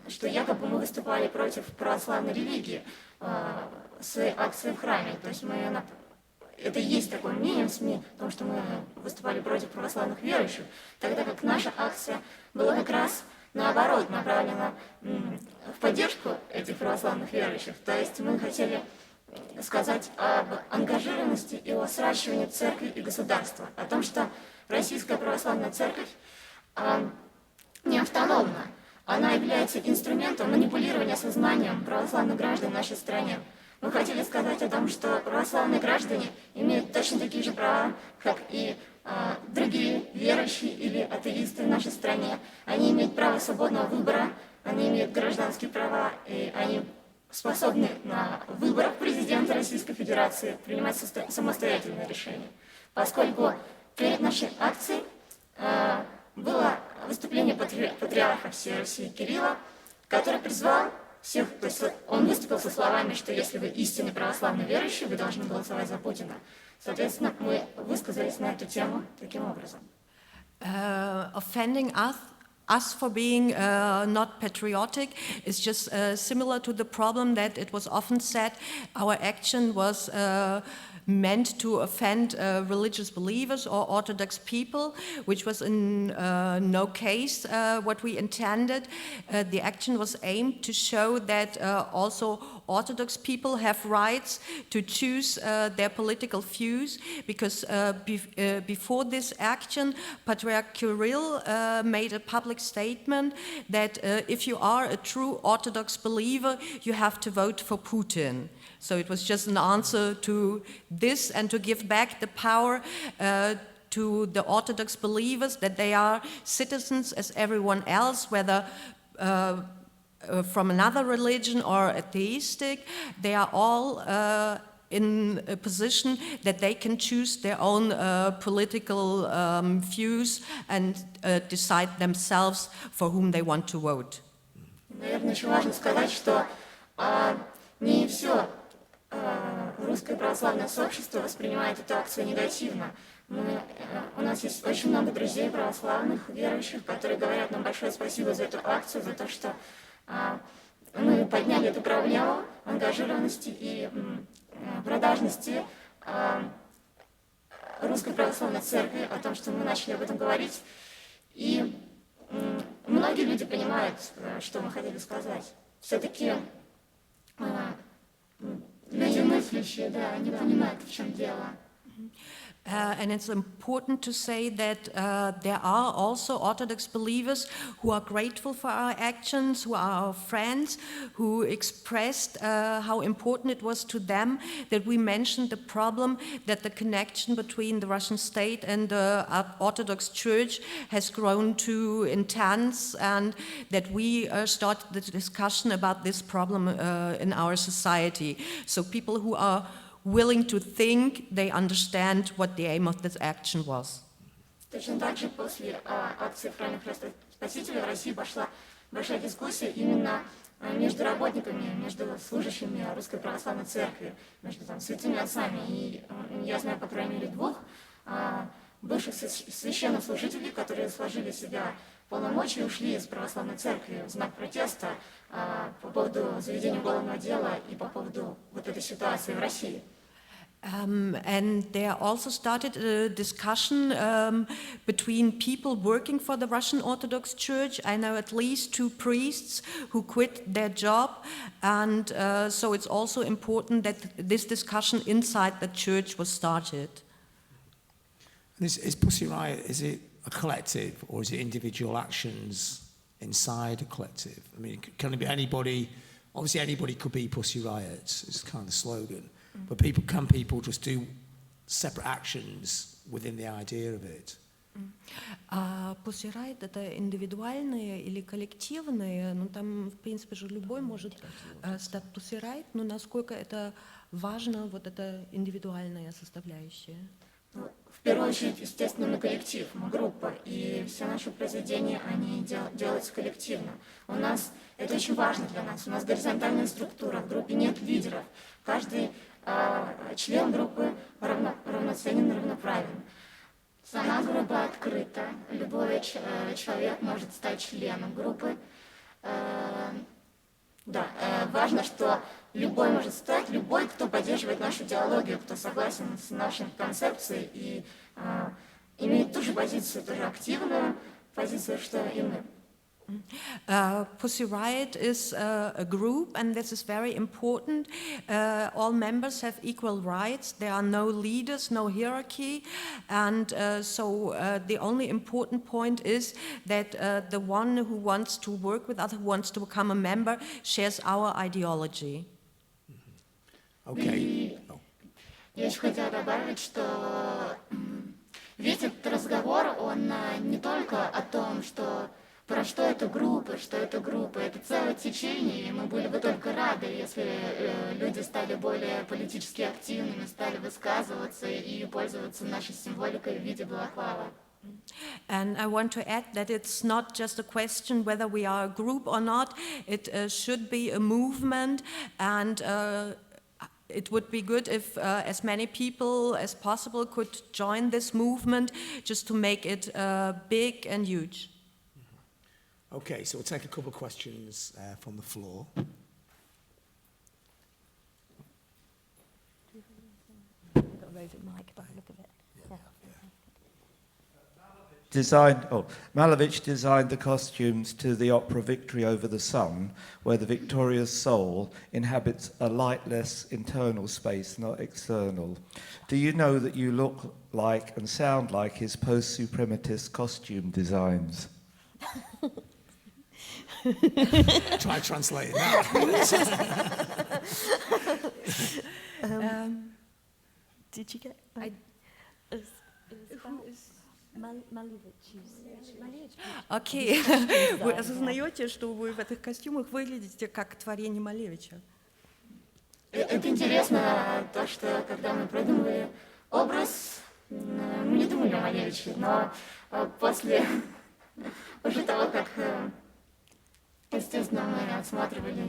что якобы мы выступали против православной религии в своей акции в храме. То есть это и есть такое мнение в СМИ, о том, что мы выступали против православных верующих, тогда как наша акция была как раз наоборот направлена в поддержку этих православных верующих. То есть мы хотели сказать об ангажированности и о сращивании церкви и государства, о том, что Российская православная церковь не автономна. Она является инструментом манипулирования сознанием православных граждан в нашей стране. Мы хотели сказать о том, что православные граждане имеют точно такие же права, как и другие верующие или атеисты в нашей стране. Они имеют право свободного выбора, они имеют гражданские права, и они способны на выборах президента Российской Федерации принимать самостоятельные решения. Поскольку перед нашей акцией было выступление патриарха всей России Кирилла, который призвал всех, то есть он выступил со словами, что если вы истинно православный верующий, вы должны голосовать за Путина. Соответственно, мы высказались на эту тему таким образом. Offending us for being not patriotic is just similar to the problem that it was often said our action was meant to offend religious believers or Orthodox people, which was in no case what we intended. The action was aimed to show that also Orthodox people have rights to choose their political views, because before this action, Patriarch Kirill made a public statement that if you are a true Orthodox believer, you have to vote for Putin. So it was just an answer to this and to give back the power to the Orthodox believers that they are citizens as everyone else, whether from another religion or atheistic. They are all in a position that they can choose their own political views and decide themselves for whom they want to vote. Наверное, еще важно сказать, что не все русское православное сообщество воспринимает эту акцию негативно. У нас есть очень много друзей православных, верующих, которые говорят нам большое спасибо за эту акцию, за то, что мы подняли эту проблему ангажированности и продажности Русской Православной Церкви, о том, что мы начали об этом говорить. И многие люди понимают, что мы хотели сказать. Все-таки люди мыслящие, да, они понимают, в чем дело. And it's important to say that there are also Orthodox believers who are grateful for our actions, who are our friends, who expressed how important it was to them that we mentioned the problem that the connection between the Russian state and the Orthodox Church has grown too intense, and that we started the discussion about this problem in our society. So people who are willing to think, they understand what the aim of this action was. Точно так же после акции в храме Христа Спасителя в России пошла большая дискуссия именно между работниками, между служащими Русской Православной Церкви, между святыми отцами. И я знаю, по крайней мере, двух бывших священнослужителей, которые сложили себя полномочия и ушли из Православной Церкви в знак протеста по поводу заведения уголовного дела и по поводу вот этой ситуации в России. And there also started a discussion between people working for the Russian Orthodox Church. I know at least 2 priests who quit their job, and so it's also important that this discussion inside the church was started. Is Pussy Riot, is it a collective or is it individual actions inside a collective? I mean, can it be anybody? Obviously anybody could be Pussy Riot, it's kind of the slogan. But can people just do separate actions within the idea of it? Pussy Riot — это индивидуальные или коллективные, ну там, в принципе, же любой может стать Pussy Riot, но насколько это важно, вот эта индивидуальная составляющая? В первую очередь, естественно, мы коллектив, мы группа, и все наши произведения, они делаются коллективно. У нас, это очень важно для нас, у нас горизонтальная структура, в группе нет лидеров, каждый член группы равноценен, равноправен. Сама группа открыта, любой человек может стать членом группы. Да, важно, что любой может стать, любой, кто поддерживает нашу идеологию, кто согласен с нашей концепцией и имеет ту же позицию, тоже активную позицию, что и мы. Pussy Riot is a group, and this is very important. All members have equal rights. There are no leaders, no hierarchy, and so the only important point is that the one who wants to work with others, who wants to become a member, shares our ideology. Okay. Я еще хотела добавить, что весь этот разговор, он не только о том, что про что это группа, это целое течение, и мы были бы только рады, если люди стали более политически активными, стали высказываться и пользоваться нашей символикой в виде балаклава. And I want to add that it's not just a question whether we are a group or not, it should be a movement, and it would be good if as many people as possible could join this movement just to make it big and huge. Okay, so we'll take a couple of questions from the floor. I've got a roving mic by the look of it. Malevich designed the costumes to the opera Victory Over the Sun, where the victorious soul inhabits a lightless internal space, not external. Do you know that you look like and sound like his post-suprematist costume designs? Try translating that. Did you get? Окей, вы осознаете, что вы в этих костюмах выглядите как творение Малевича? Это интересно, то, что когда мы придумывали образ, мы не думали о Малевиче, но после уже того, как, естественно, мы отсматривали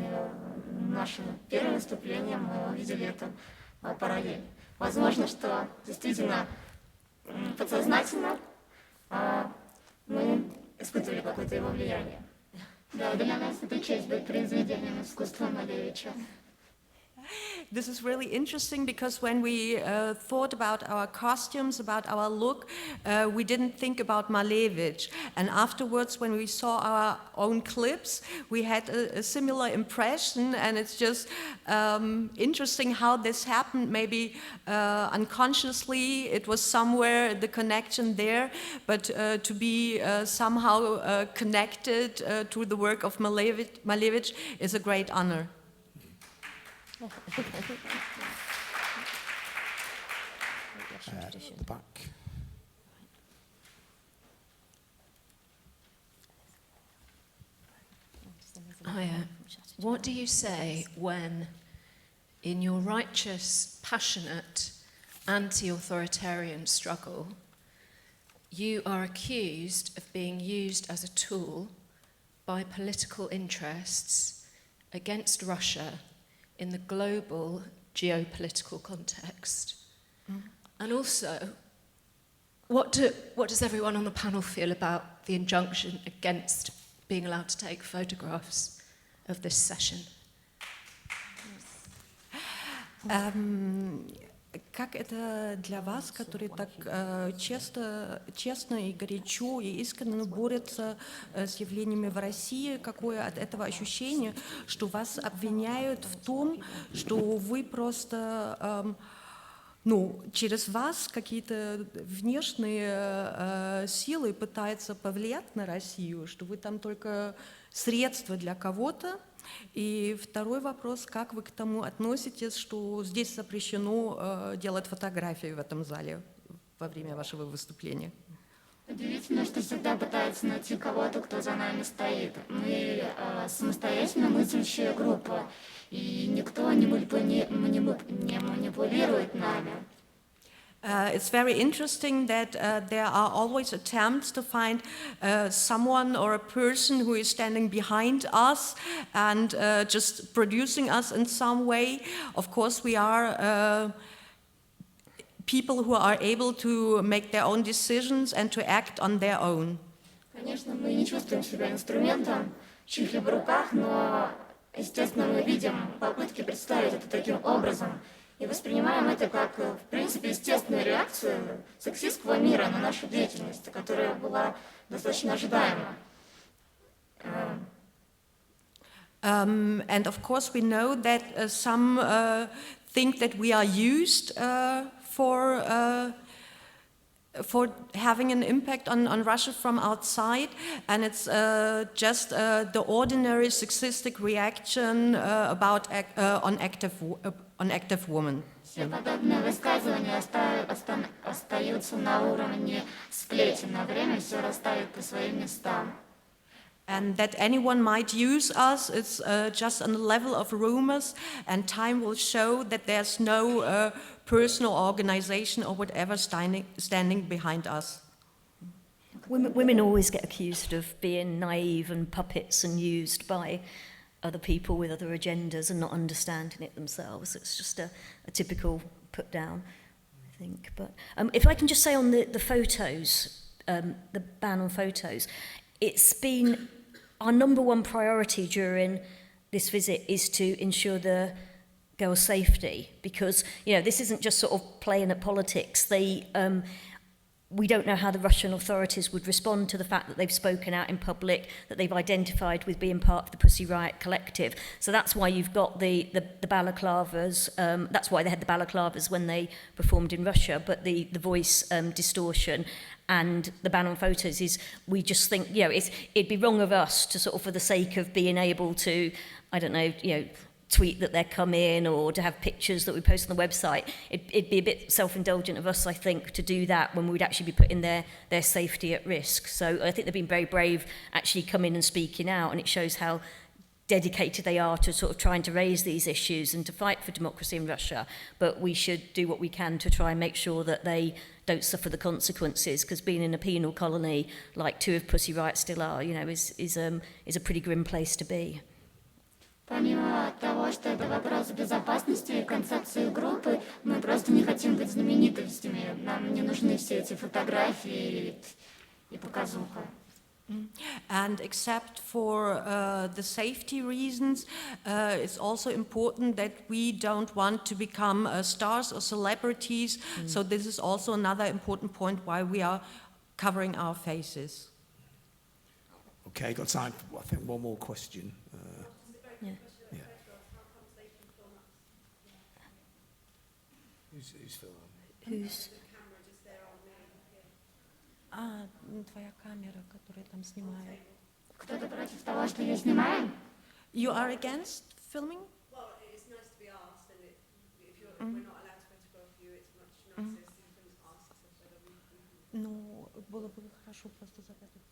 наше первое выступление, мы увидели эту параллель. Возможно, что действительно подсознательно мы испытывали какое-то его влияние. Да, для нас это честь быть произведением искусства Малевича. This is really interesting because when we thought about our costumes, about our look, we didn't think about Malevich. And afterwards, when we saw our own clips, we had a similar impression. And it's just interesting how this happened. Maybe unconsciously, it was somewhere the connection there. But to be somehow connected to the work of Malevich is a great honor. The back. Hiya. What do you say when, in your righteous, passionate, anti-authoritarian struggle, you are accused of being used as a tool by political interests against Russia in the global geopolitical context? And also, what does everyone on the panel feel about the injunction against being allowed to take photographs of this session? Как это для вас, который так честно и горячо и искренне борется с явлениями в России, какое от этого ощущение, что вас обвиняют в том, что вы просто, через вас какие-то внешние силы пытаются повлиять на Россию, что вы там только средства для кого-то? И второй вопрос, как вы к тому относитесь, что здесь запрещено делать фотографии в этом зале во время вашего выступления? Удивительно, что всегда пытаются найти кого-то, кто за нами стоит. Мы самостоятельно мыслящая группа, и никто не манипулирует нами. It's very interesting that there are always attempts to find someone or a person who is standing behind us and just producing us in some way. Of course, we are people who are able to make their own decisions and to act on their own. Конечно, мы не чувствуем себя инструментом в чьих-либо руках, но, естественно, мы видим попытки представить это таким образом. И воспринимаем это как, в принципе, естественную реакцию сексистского мира на нашу деятельность, которая была достаточно ожидаема. And of course we know that some think that we are used for having an impact on Russia from outside, and it's just the ordinary sexistic reaction on active women. Все подобные высказывания остаются на уровне сплетен, на время все расставит по своим местам. And that anyone might use us, it's just on the level of rumors, and time will show that there's no personal organization or whatever standing behind us. Women always get accused of being naive and puppets and used by other people with other agendas and not understanding it themselves. It's just a typical put down, I think. But if I can just say on the photos, the ban on photos, it's been our number one priority during this visit is to ensure the girls' safety, because this isn't just sort of playing at politics. We don't know how the Russian authorities would respond to the fact that they've spoken out in public, that they've identified with being part of the Pussy Riot collective. So that's why you've got the balaclavas. That's why they had the balaclavas when they performed in Russia. But the voice distortion and the ban on photos is, we just think, it'd be wrong of us to sort of, for the sake of being able to, I don't know, tweet that they're coming or to have pictures that we post on the website. It'd be a bit self-indulgent of us, I think, to do that when we'd actually be putting their safety at risk. So I think they've been very brave actually coming and speaking out, and it shows how dedicated they are to sort of trying to raise these issues and to fight for democracy in Russia. But we should do what we can to try and make sure that they don't suffer the consequences, because being in a penal colony like two of Pussy Riot still are, is a pretty grim place to be. Помимо того, что это вопрос безопасности и концепции группы, мы просто не хотим быть знаменитостями. Нам не нужны все эти фотографии и показуха. And except for the safety reasons, it's also important that we don't want to become stars or celebrities. So this is also another important point why we are covering our faces. Okay, got time for, I think, one more question. Who's filming? Who's? Твоя камера, которая там снимает. Кто-то против того, что ее снимаем? You are against filming? Well, it's nice to be asked, and if we're not allowed to photograph you, it's much nicer if you can ask us whether we can. Ну, было бы хорошо просто задать этот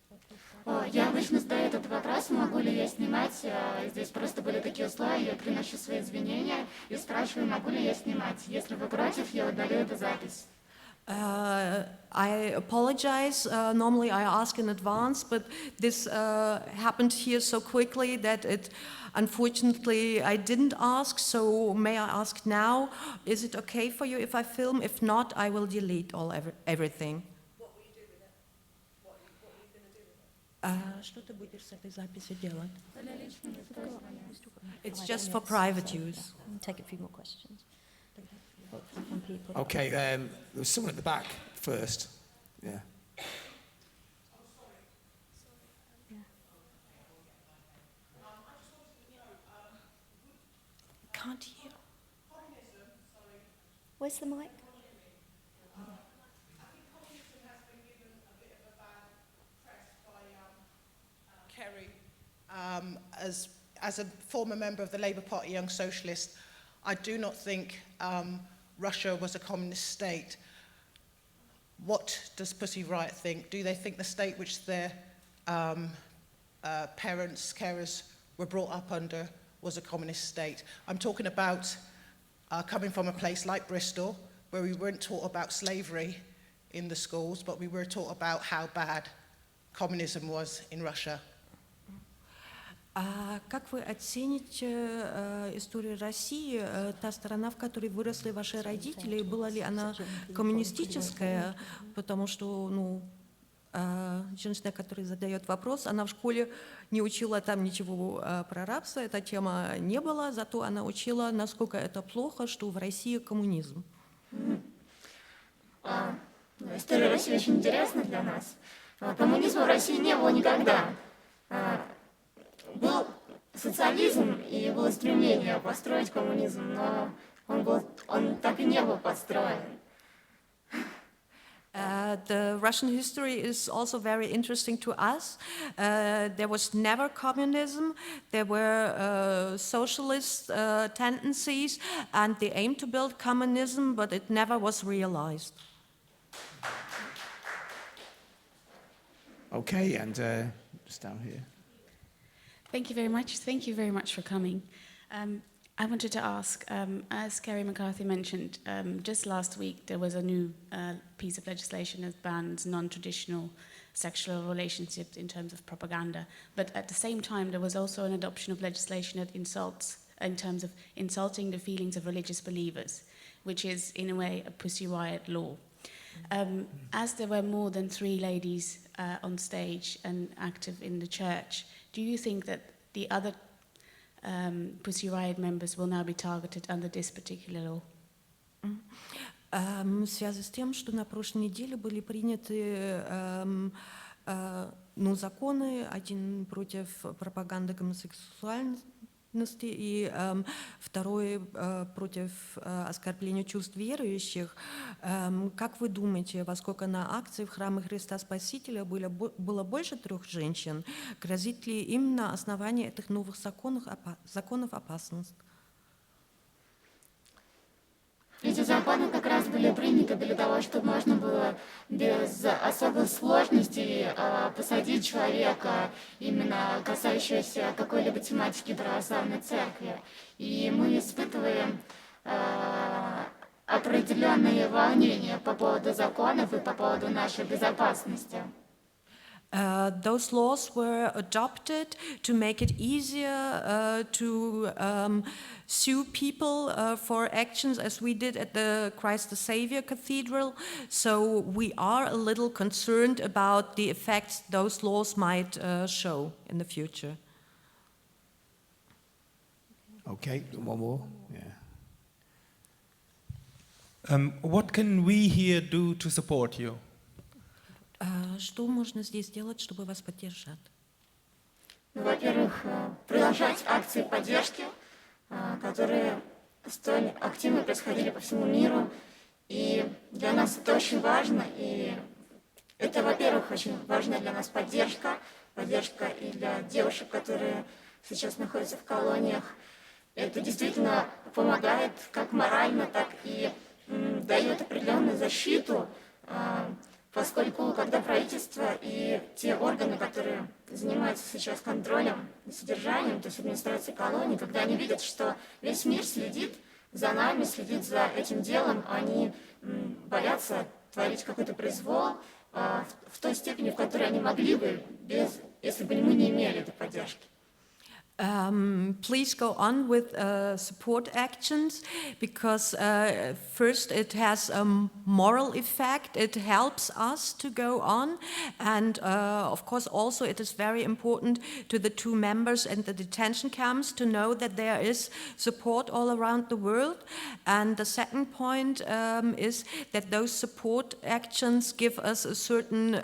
вопрос. Я обычно задаю этот вопрос, могу ли я снимать. Здесь просто были такие условия, я приношу свои извинения и спрашиваю, могу ли я снимать. Если вы против, я удалю эту запись. I apologize. Normally I ask in advance, but this happened here so quickly that unfortunately I didn't ask. So may I ask now, is it okay for you if I film? If not, I will delete everything. What will you do with it? What are you going to do with it? Что ты будешь с этой записью делать? It's just for private use. Take a few more questions. people. Okay, there was someone at the back first. Yeah. Can't hear. Where's the mic? Kerry, as a former member of the Labour Party Young Socialist, I do not think Russia was a communist state. What does Pussy Riot think? Do they think the state which their parents, carers were brought up under was a communist state? I'm talking about coming from a place like Bristol, where we weren't taught about slavery in the schools, but we were taught about how bad communism was in Russia. А как вы оцените историю России, та страна, в которой выросли ваши родители, была ли она коммунистическая? Потому что, женщина, которая задает вопрос, она в школе не учила там ничего про рабство, эта тема не была, зато она учила, насколько это плохо, что в России коммунизм. История России очень интересна для нас. Коммунизма в России не было никогда. Был социализм и было стремление построить коммунизм, но он так и не был построен. The Russian history is also very interesting to us. There was never communism. There were socialist tendencies, and they aimed to build communism, but it never was realized. Okay, and just down here. Thank you very much. Thank you very much for coming. I wanted to ask, as Kerry McCarthy mentioned, just last week there was a new piece of legislation that bans non-traditional sexual relationships in terms of propaganda. But at the same time, there was also an adoption of legislation that insults, in terms of insulting the feelings of religious believers, which is, in a way, a Pussy Riot law. As there were more than 3 ladies on stage and active in the church, do you think that the other Pussy Riot members will now be targeted under this particular law? В связи с тем, что на прошлой неделе были приняты законы, один против пропаганды гомосексуальности и второй против оскорбления чувств верующих. Как вы думаете, во сколько на акции в храме Христа Спасителя было больше 3 женщин? Грозит ли им на основании этих новых законов опасность? Эти законы как раз были приняты для того, чтобы можно было без особых сложностей посадить человека, именно касающегося какой-либо тематики православной церкви. И мы испытываем определенные волнения по поводу законов и по поводу нашей безопасности. Those laws were adopted to make it easier to sue people for actions as we did at the Christ the Savior Cathedral. So we are a little concerned about the effects those laws might show in the future. Okay, one more. What can we here do to support you? Что можно здесь сделать, чтобы вас поддержать? Во-первых, продолжать акции поддержки, которые столь активно происходили по всему миру. И для нас это очень важно. И это, во-первых, очень важная для нас поддержка и для девушек, которые сейчас находятся в колониях. Это действительно помогает как морально, так и дает определенную защиту, поскольку когда правительство и те органы, которые занимаются сейчас контролем и содержанием, то есть администрация колоний, когда они видят, что весь мир следит за нами, следит за этим делом, они боятся творить какой-то произвол в той степени, в которой они могли бы, если бы мы не имели этой поддержки. Please go on with support actions, because first it has a moral effect, it helps us to go on, and of course also it is very important to the two members in the detention camps to know that there is support all around the world. And the second point is that those support actions give us a certain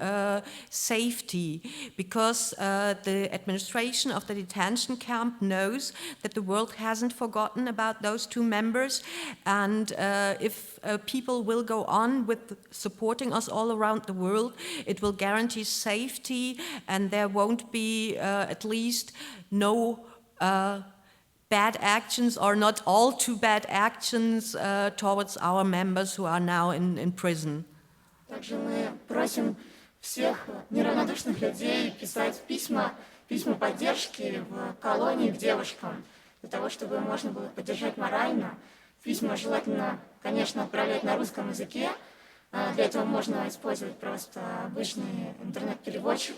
safety, because the administration of the detention camp knows that the world hasn't forgotten about those two members, and if people will go on with supporting us all around the world, it will guarantee safety, and there won't be at least no bad actions, or not all too bad actions towards our members who are now in prison. Также мы просим всех неравнодушных людей писать письма поддержки в колонии к девушкам, для того, чтобы можно было поддержать морально. Письма желательно, конечно, отправлять на русском языке. Для этого можно использовать просто обычный интернет-переводчик.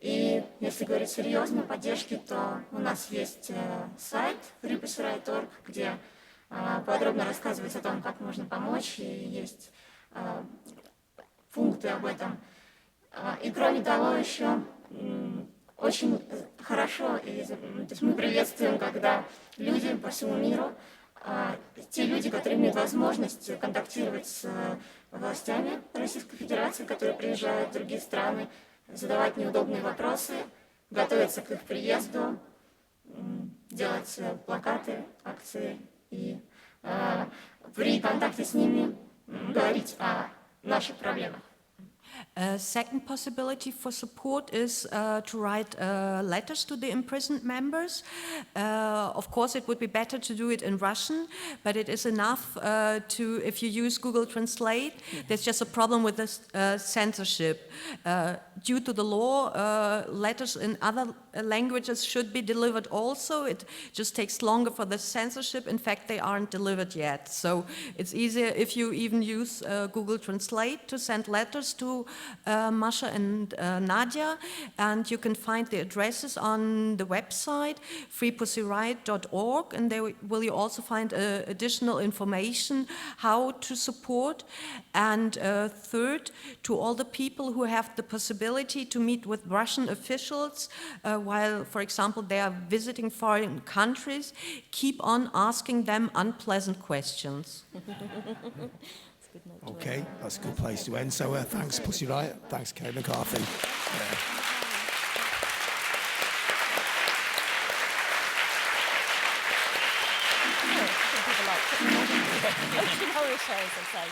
И если говорить серьезно о поддержке, то у нас есть сайт pussy.org, где подробно рассказывается о том, как можно помочь, и есть пункты об этом. И кроме того, еще очень хорошо, и, то есть мы приветствуем, когда люди по всему миру, те люди, которые имеют возможность контактировать с властями Российской Федерации, которые приезжают в другие страны, задавать неудобные вопросы, готовиться к их приезду, делать плакаты, акции и при контакте с ними говорить о наших проблемах. A second possibility for support is to write letters to the imprisoned members. Of course, it would be better to do it in Russian, but it is enough if you use Google Translate. There's just a problem with the censorship. Due to the law, letters in other languages should be delivered also. It just takes longer for the censorship. In fact, they aren't delivered yet. So it's easier if you even use Google Translate to send letters to Masha and Nadia, and you can find the addresses on the website freepussyride.org, and there will you also find additional information how to support. And third, to all the people who have the possibility to meet with Russian officials while, for example, they are visiting foreign countries, keep on asking them unpleasant questions. Okay, that's a good place to end. So thanks, Pussy Riot. Thanks, Kerry McCarthy. People like it. Horror shows, I say.